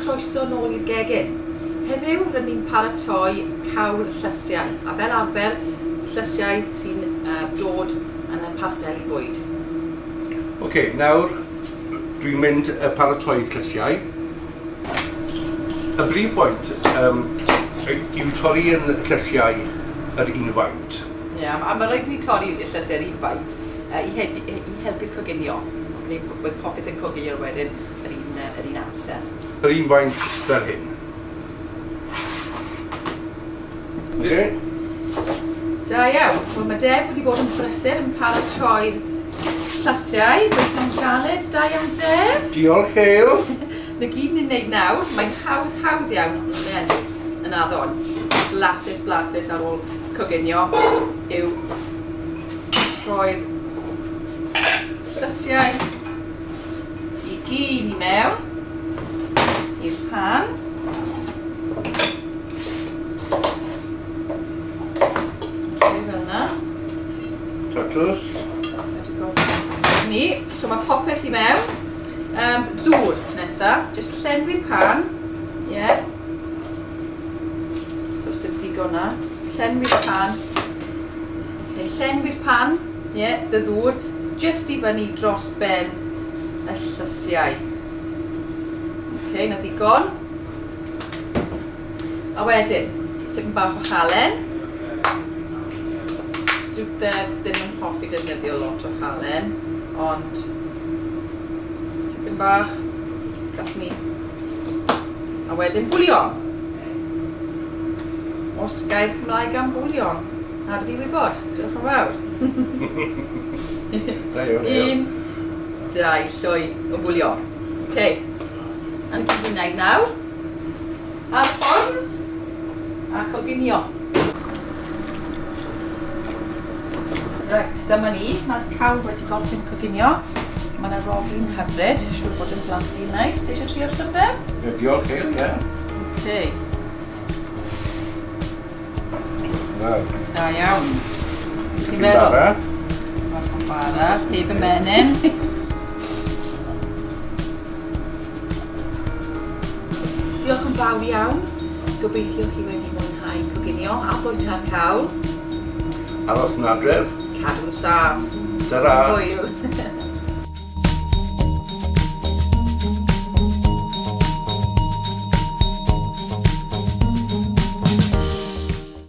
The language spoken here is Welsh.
croeso nôl i'r gegin. Heddiw rydyn ni'n paratoi cawl llysiau, a fel arfer llysiau sy'n dod yn y parsel i bwyd. Ok, nawr dwi'n mynd paratoi llysiau. Y brif bwynt yw torri yn llysiau yr unwaith. Ie, a mae rhaid ni torri llysiau'r unwaith i helpu'r coginio. Bydd popeth yn coginio wedyn yr un amser. Yr unwaith fel hyn. Ok? Da iawn. Wel, mae Dev wedi bod yn brysur yn paratoi'r llysiau. Gweithio'n galed. Da iawn, Dev. Diolch, Hayley. Na gyd ni'n neud nawr. Mae'n hawdd iawn yn addon. Blasus ar ôl coginio yw rhoi'r llysiau i gyd i mewn i'r pan. Tatws. So mae popeth i mewn. Ddŵr nesa, jyst llenwi'r pan. Ie. Does dim digon na. Llenwi'r pan. Llenwi'r pan, ie, y ddŵr, jyst i fyny dros ben y llysiau. Na ddigon. A wedyn, tipyn bach o halen. Dyw Dev ddim yn hoffi defnyddio lot o halen, ond tipyn bach, gallwn ni. A wedyn bwlion. Os gair Cymraeg am bwlion, a dy fi wybod, diolch yn fawr. 1, 2 llwy o bwlion. A'n gyd i'n gwneud nawr. A'r fforn a coginio. Reit, dyma ni. Mae'r cawl wedi gorffen coginio. Mae yna rogyn hyfryd, siŵr bod yn blasu neis. Ti eisiau trio'r llyfrau? Diolch, Hayley, ie. Da iawn. Ti'n meddwl? Bach o bara, heb y menyn. Diolch yn fawr iawn. Gobeithio chi wedi mwynhau coginio a bwyta'r cawl. Aros yn adref. Cadw'n saf. Tara. Hwyl.